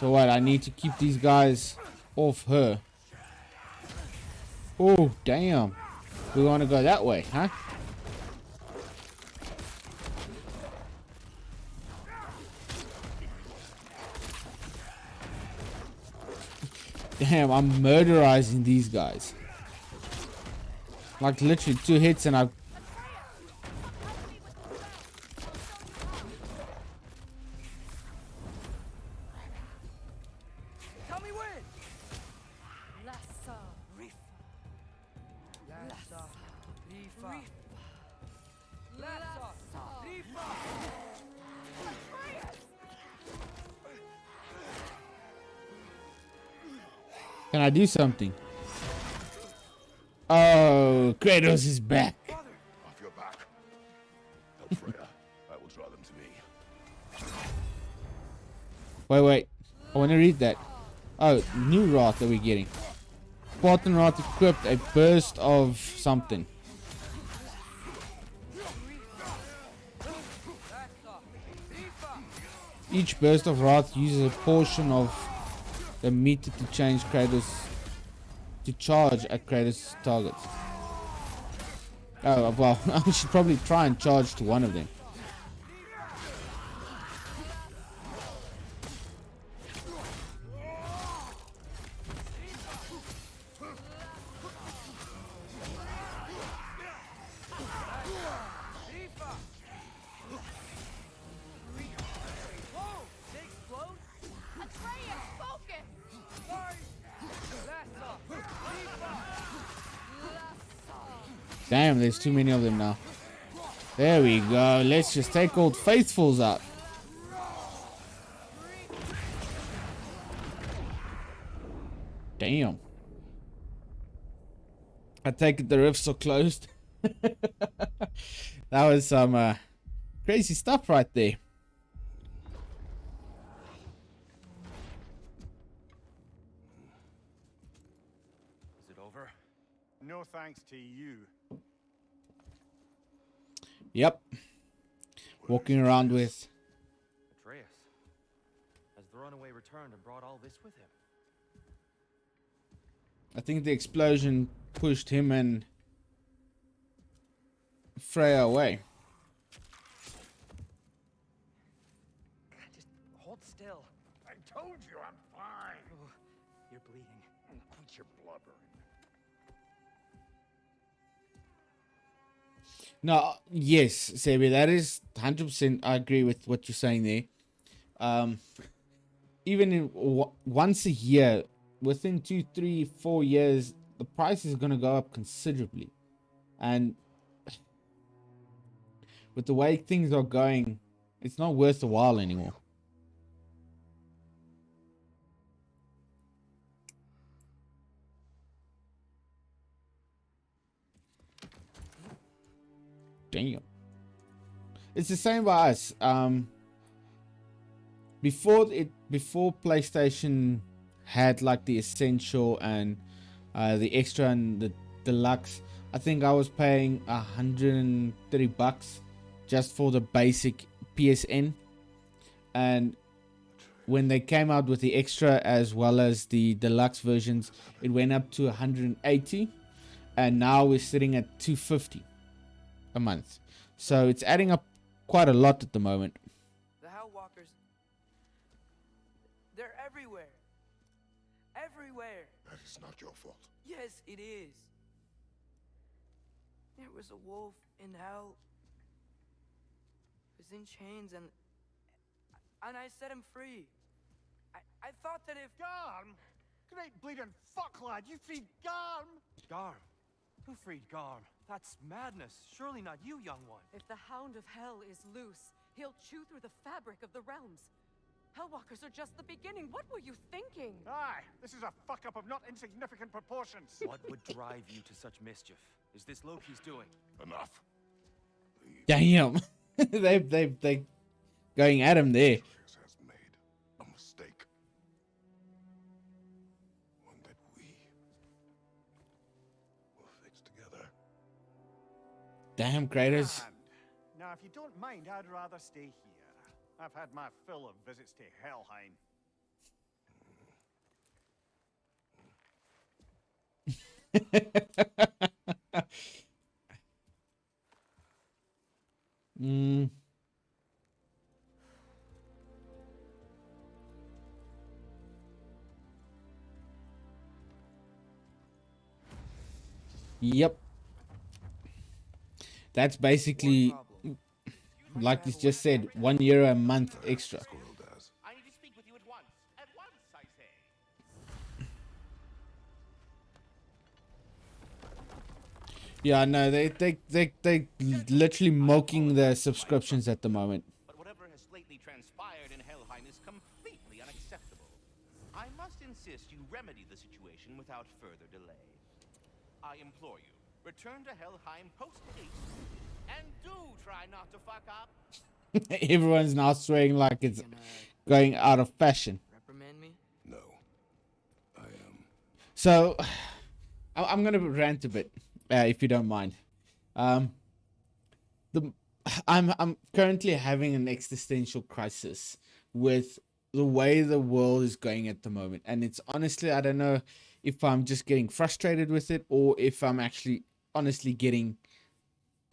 So what? I need to keep these guys off her. Oh, damn. We want to go that way, huh? Damn, I'm murderizing these guys. Like literally 2 hits and I... Tell me when. Can I do something? Oh, Kratos is back. Off your back. Help Freya. I will draw them to me. Wait. I want to read that. Oh, new Wrath that we're getting. Spartan Wrath equipped a burst of something. Each burst of Wrath uses a portion of the meter to change Kratos to charge at Kratos' targets. Oh, well, I should probably try and charge to one of them. Damn, there's too many of them now. There we go. Let's just take Old Faithfuls out. Damn. I take it the rifts are closed. That was some crazy stuff right there. Is it over? No thanks to you. Yep. Walking around with... Atreus. Has the runaway returned and brought all this with him? I think the explosion pushed him and Freya away. Just hold still. I told you I'm fine. Oh, you're bleeding. Quit your blubbering. No, yes, Sebi, that is 100%. I agree with what you're saying there. Even in once a year, within 2, 3, 4 years, the price is going to go up considerably. And with the way things are going, it's not worth the while anymore. Damn. It's the same by us. Before PlayStation had like the essential and the extra and the deluxe, I think I was paying $130 just for the basic PSN. And when they came out with the extra as well as the deluxe versions, it went up to $180, and now we're sitting at $250 a month. So it's adding up quite a lot at the moment. The Hellwalkers. They're everywhere. Everywhere. That is not your fault. Yes, it is. There was a wolf in hell. He was in chains and I set him free. I thought that if... Garm? Great bleeding fuck, lad. You freed Garm. Garm? Who freed Garm? That's madness. Surely not you, young one. If the Hound of Hell is loose, he'll chew through the fabric of the realms. Hellwalkers are just the beginning. What were you thinking? Aye, this is a fuck-up of not insignificant proportions. What would drive you to such mischief? Is this Loki's doing? Enough. Damn. they going at him there. Atreus has made a mistake. One that we will fix together. Damn, Kratos. And now, if you don't mind, I'd rather stay here. I've had my fill of visits to Helheim. mm, yep. That's One basically, problem. like you just said, €1 a month extra. Squirrel does. I need to speak with you at once. At once, I say. Yeah, no, they literally milking the subscriptions at the moment. But whatever has lately transpired in Helheim is completely unacceptable. I must insist you remedy the situation without further delay. I implore you, return to Helheim post-haste, and do try not to fuck up. Everyone's now swearing like it's Gonna going out of fashion. reprimand me? No. I am. So, I'm gonna rant a bit, if you don't mind. Um, the I'm currently having an existential crisis with the way the world is going at the moment, and it's honestly, I don't know if I'm just getting frustrated with it or if I'm actually honestly getting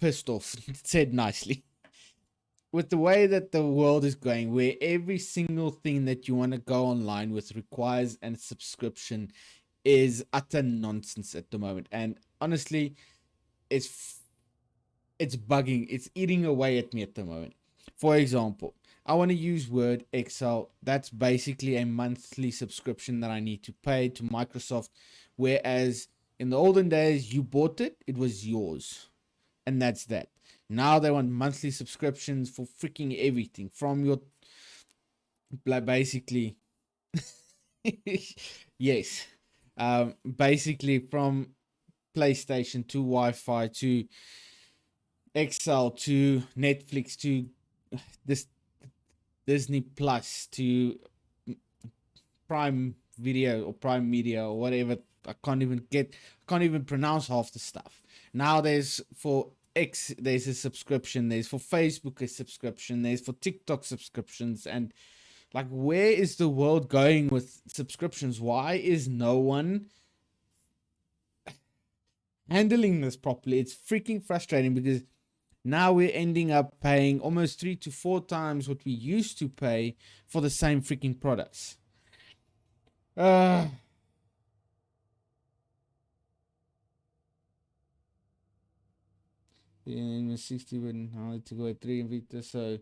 pissed off. Said nicely. With the way that the world is going, where every single thing that you want to go online with requires a subscription, is utter nonsense at the moment. And honestly, it's bugging. It's eating away at me at the moment. For example, I want to use Word, Excel. That's basically a monthly subscription that I need to pay to Microsoft. Whereas in the olden days, you bought it, it was yours. And that's that. Now they want monthly subscriptions for freaking everything from your, basically, yes, basically from PlayStation to Wi-Fi to Excel to Netflix to this Disney Plus to Prime Video or Prime Media or whatever. I can't even pronounce half the stuff. Now there's for X, there's a subscription, there's for Facebook a subscription, there's for TikTok subscriptions, and like, where is the world going with subscriptions? Why is no one handling this properly? It's freaking frustrating because now we're ending up paying almost 3 to 4 times what we used to pay for the same freaking products. In 60 when I had to go at 3 Vita, so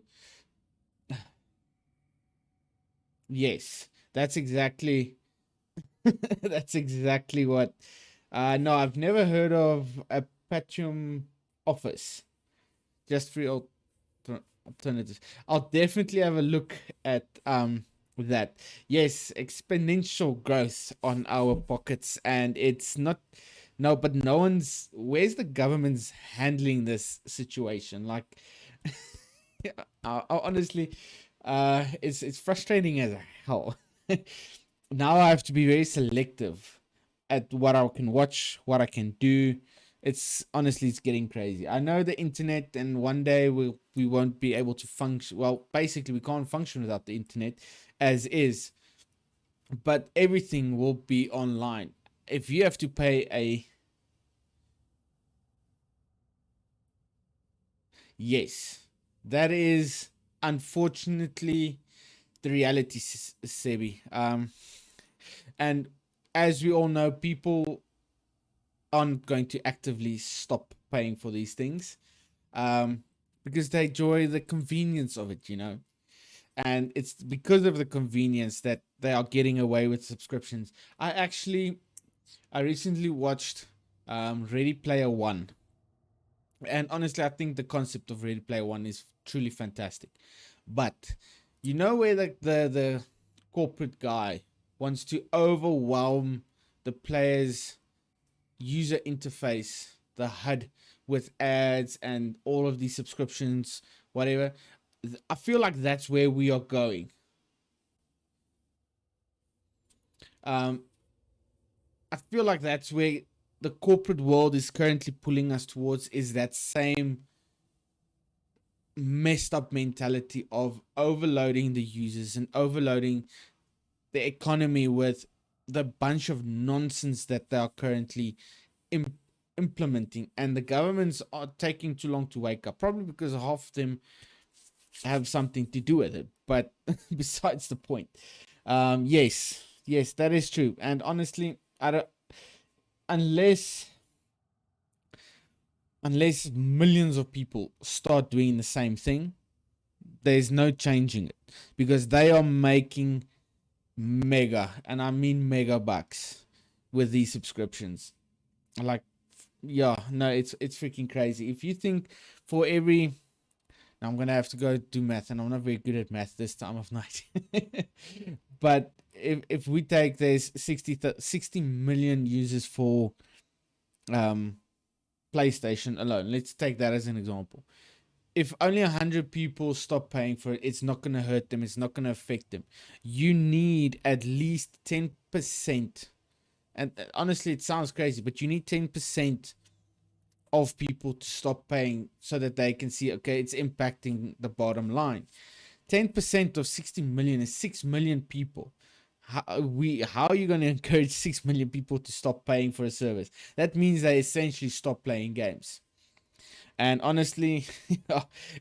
yes, that's exactly that's exactly what. No, I've never heard of a Patium Office. Just free alternatives. I'll definitely have a look at that. Yes, exponential growth on our pockets, and it's not. No, but no one's. Where's the government's handling this situation? Like, honestly, it's frustrating as hell. Now I have to be very selective at what I can watch, what I can do. It's honestly, it's getting crazy. I know the internet, and one day we won't be able to function. Well, basically, we can't function without the internet as is. But everything will be online. If you have to pay a, yes, that is unfortunately the reality, Sebi. And as we all know, people aren't going to actively stop paying for these things, because they enjoy the convenience of it, and it's because of the convenience that they are getting away with subscriptions. I recently watched Ready Player One, and honestly, I think the concept of Ready Player One is truly fantastic. But where the corporate guy wants to overwhelm the players' user interface, the HUD, with ads and all of these subscriptions, whatever. I feel like that's where we are going. I feel like that's where the corporate world is currently pulling us towards, is that same messed up mentality of overloading the users and overloading the economy with the bunch of nonsense that they are currently implementing, and the governments are taking too long to wake up, probably because half of them have something to do with it. But besides the point, yes, that is true. And honestly, I don't, unless millions of people start doing the same thing, there's no changing it, because they are making mega, and I mean mega bucks with these subscriptions. Like, yeah, no, it's freaking crazy. If you think for every, now I'm gonna have to go do math, and I'm not very good at math this time of night. But if we take, there's 60 million users for PlayStation alone. Let's take that as an example. If only 100 people stop paying for it, it's not going to hurt them. It's not going to affect them. You need at least 10%. And honestly, it sounds crazy, but you need 10% of people to stop paying so that they can see, okay, it's impacting the bottom line. 10% of 60 million is 6 million people. How are you going to encourage 6 million people to stop paying for a service? That means they essentially stop playing games. And honestly,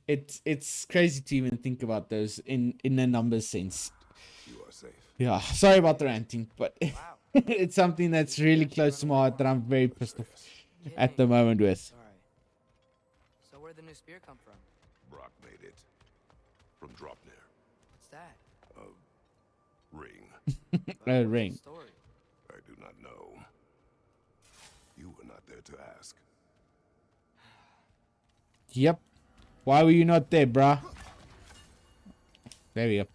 it's crazy to even think about those in a numbers sense. You are safe. Yeah, sorry about the ranting, but it's something that's really close to my heart that I'm very pissed off at the moment with. All right. So where'd the new spear come from? Brock made it. From Dropnir. What's that? Ring. A ring. Story. I do not know. You were not there to ask. Yep. Why were you not there, bruh? There we go.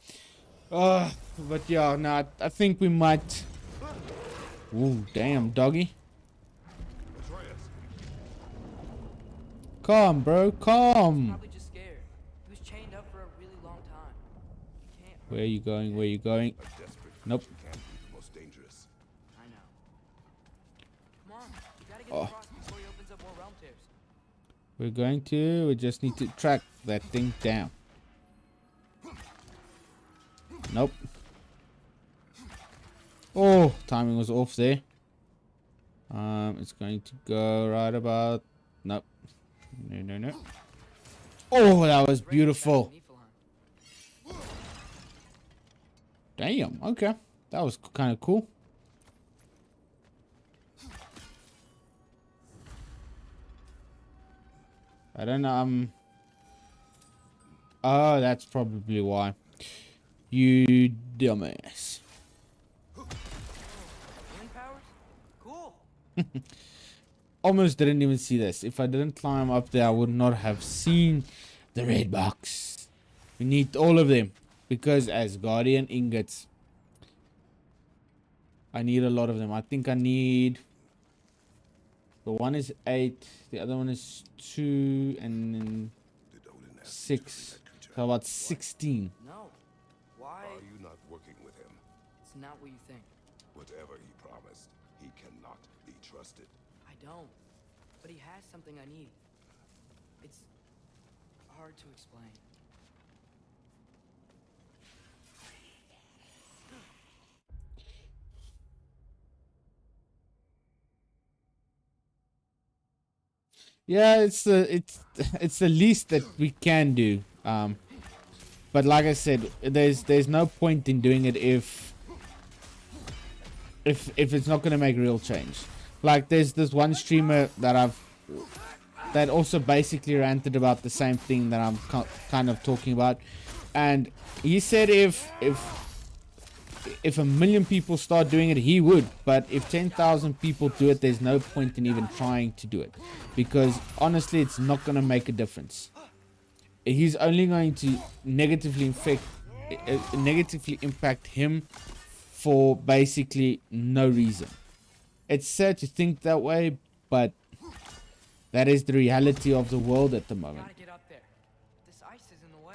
But yeah, no, I think we might. Ooh, damn, doggy. Atreus. Calm, bro, calm. Probably just scared. He was chained up for a really long time. He can't hurt Where are you going? Where are you going? A desperate Nope. creature can be the most dangerous. I know. Come on, you gotta get Oh. across before he opens up more realm tears. We just need to track that thing down. Nope. Oh, timing was off there. It's going to go right about. Nope. No. Oh, that was beautiful. Damn. Okay, that was kind of cool. I don't know. Oh, that's probably why. You dumbass. Wind powers? Cool. Almost didn't even see this. If I didn't climb up there, I would not have seen the red box. We need all of them, because as guardian ingots, I need a lot of them. I think I need. The one is 8, the other one is 2, and then Did Odin ask you to 6. free that creature? So about 16. No. Why? Are you not working with him? It's not what you think. Whatever he promised, he cannot be trusted. I don't. But he has something I need. It's hard to explain. Yeah, it's the least that we can do. But like I said, there's no point in doing it if it's not gonna make real change. Like there's this one streamer that also basically ranted about the same thing that I'm kind of talking about, and he said if 1 million people start doing it, he would. But if 10,000 people do it, there's no point in even trying to do it, because honestly, it's not going to make a difference. He's only going to negatively impact him for basically no reason. It's sad to think that way, but that is the reality of the world at the moment. Gotta get up there. This ice is in the way.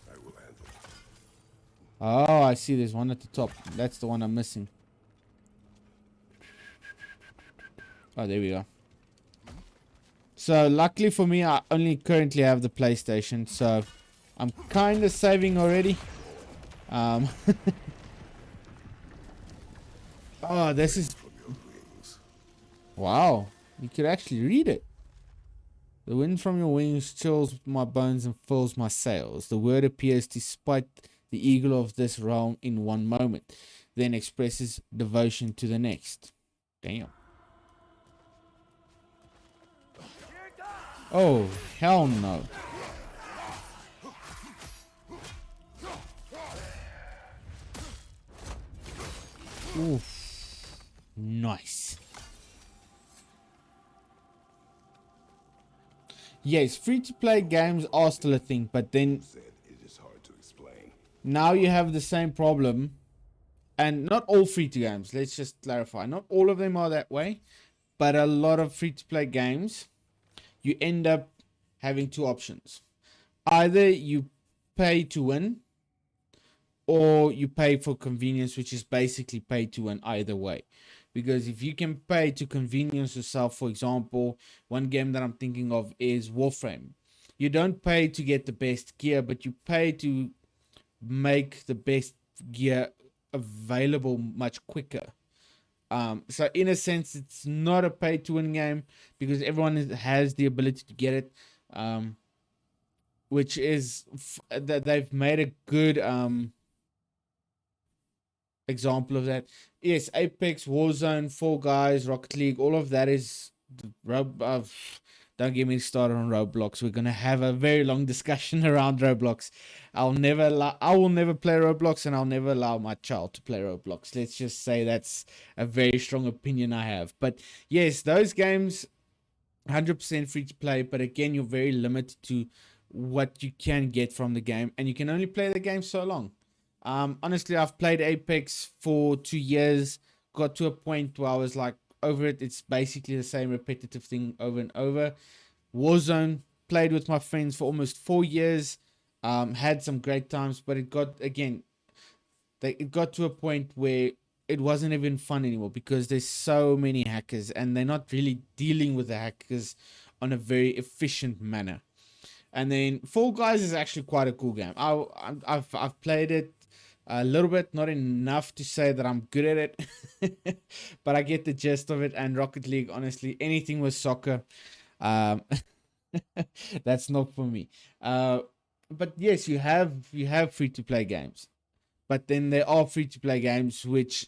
I will handle it. Oh, I see. There's one at the top. That's the one I'm missing. Oh, there we go. So, luckily for me, I only currently have the PlayStation. So, I'm kind of saving already. Oh, this is... From your wings. Wow. You could actually read it. The wind from your wings chills my bones and fills my sails. The word appears to spite the eagle of this realm in one moment, then expresses devotion to the next. Damn. Oh, hell no. Oof. Nice. Yes, free-to-play games are still a thing, but then Said it is hard to explain. now you have the same problem. And not all free-to games, let's just clarify. Not all of them are that way, but a lot of free-to-play games, you end up having two options. Either you pay to win, or you pay for convenience, which is basically pay to win either way. Because if you can pay to convenience yourself, for example, one game that I'm thinking of is Warframe. You don't pay to get the best gear, but you pay to make the best gear available much quicker. So in a sense, it's not a pay to win game because everyone has the ability to get it. Which is that they've made a good example of that. Yes, Apex, Warzone, Fall Guys, Rocket League, all of that is don't get me started on Roblox. We're gonna have a very long discussion around Roblox. I will never play Roblox, and I'll never allow my child to play Roblox. Let's just say that's a very strong opinion I have. But yes, those games 100% free to play, but again, you're very limited to what you can get from the game, and you can only play the game so long. Honestly, I've played Apex for 2 years, got to a point where I was like over it. It's basically the same repetitive thing over and over. Warzone, played with my friends for almost 4 years, had some great times, but it got to a point where it wasn't even fun anymore because there's so many hackers and they're not really dealing with the hackers on a very efficient manner. And then Fall Guys is actually quite a cool game. I've played it a little bit, not enough to say that I'm good at it, but I get the gist of it. And Rocket League, honestly, anything with soccer, that's not for me. But yes, you have free to play games, but then there are free to play games which,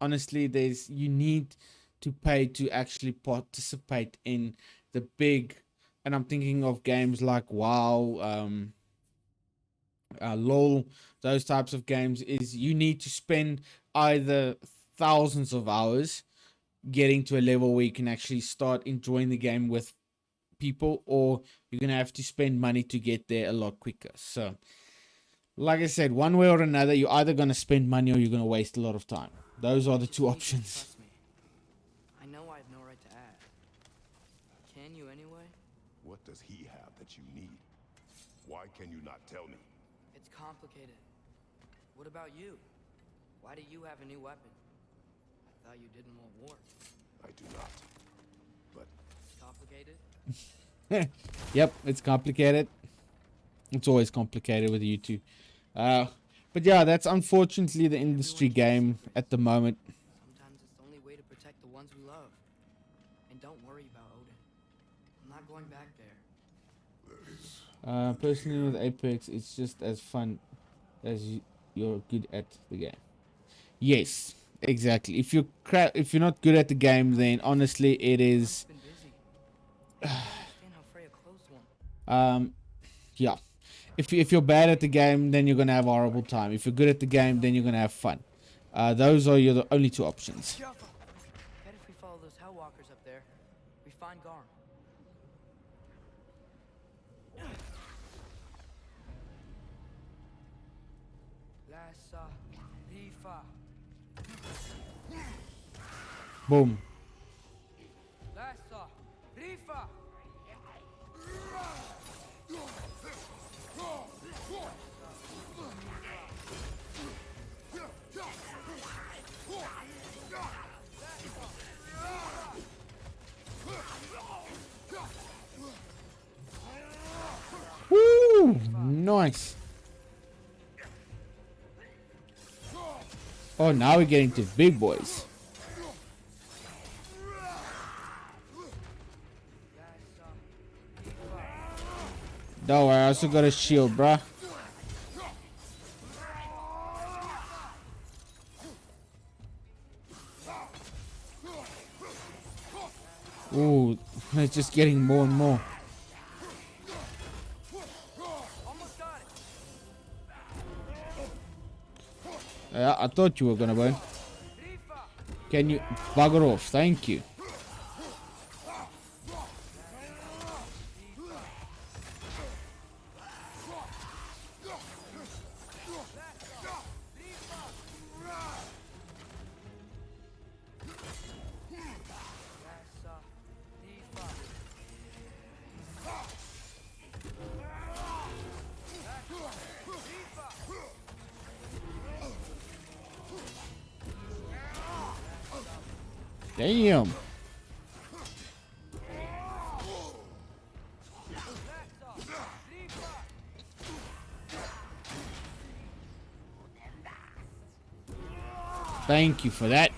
honestly, you need to pay to actually participate in the big. And I'm thinking of games like WoW, LOL, those types of games. Is you need to spend either thousands of hours getting to a level where you can actually start enjoying the game with people, or you're going to have to spend money to get there a lot quicker. So, like I said, one way or another, you're either going to spend money or you're going to waste a lot of time. Those are the two options. Trust me. I know I have no right to ask. Can you anyway? What does he have that you need? Why can you not tell me? It's complicated. What about you? Why do you have a new weapon? I thought you didn't want war. I do not. But It's complicated? Yep, it's complicated. It's always complicated with you two. But yeah, that's unfortunately the industry game at the moment. Sometimes it's the only way to protect the ones we love. And don't worry about Odin. I'm not going back there. Personally, with Apex, it's just as fun as you're good at the game. Yes, exactly. If you're not good at the game, then honestly, it is. It's been busy. I understand how Freya closed one. Yeah. If you're bad at the game, then you're gonna have a horrible time. If you're good at the game, then you're gonna have fun. Those are the only two options. Bet if we follow those Hellwalkers up there, we find Garm. Lassa, Rifa, Boom. Lassa, Rifa. Woo! Nice. Oh, now we're getting to big boys. Don't worry, I also got a shield, bruh. Ooh, it's just getting more and more. Almost got it. Yeah, I thought you were gonna burn. Rifa! Can you bugger off? Thank you. Rasa, Rifa. Damn. Thank you for that.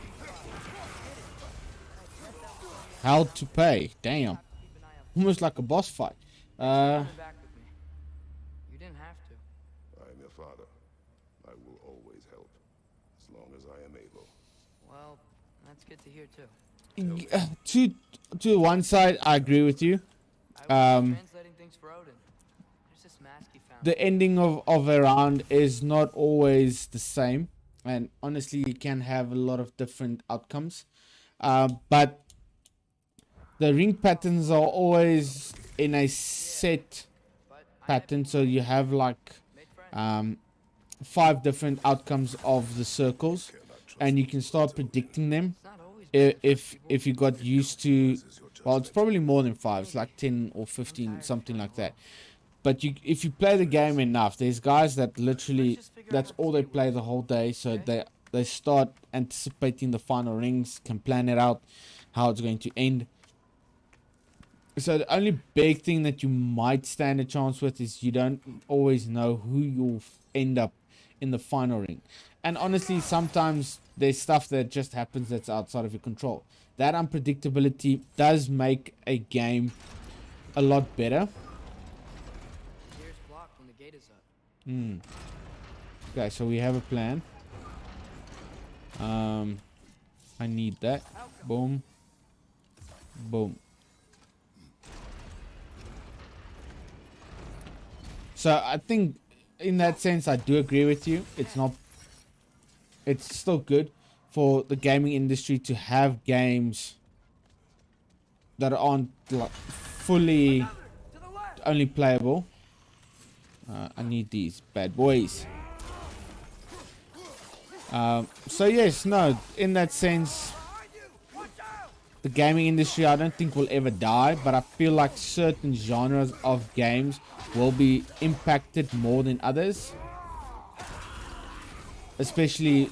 How to pay. Damn. Keep an eye out. Almost like a boss fight. Coming back with me. You didn't have to. I am your father. I will always help, as long as I am able. Well, that's good to hear too. To one side, I agree with you. I was translating things for Odin. There's this mask he found. The ending of a round is not always the same, and honestly, you can have a lot of different outcomes. But the ring patterns are always in a set pattern, so you have like Made friends. 5 different outcomes of the circles, and you can start predicting them. It's not always If you got used to, well, it's probably more than 5. It's like 10 or 15, something like that. But if you play the game enough, there's guys that literally, that's all they play the whole day. So they start anticipating the final rings, can plan it out, how it's going to end. So the only big thing that you might stand a chance with is you don't always know who you'll end up in the final ring. And honestly, sometimes there's stuff that just happens that's outside of your control. That unpredictability does make a game a lot better. Here's blocked when the gate is up. Okay, so we have a plan. I need that. Boom. Boom. So I think in that sense I do agree with you. It's still good for the gaming industry to have games that aren't like fully only playable. I need these bad boys. So yes, no, in that sense, the gaming industry I don't think will ever die, but I feel like certain genres of games will be impacted more than others. Especially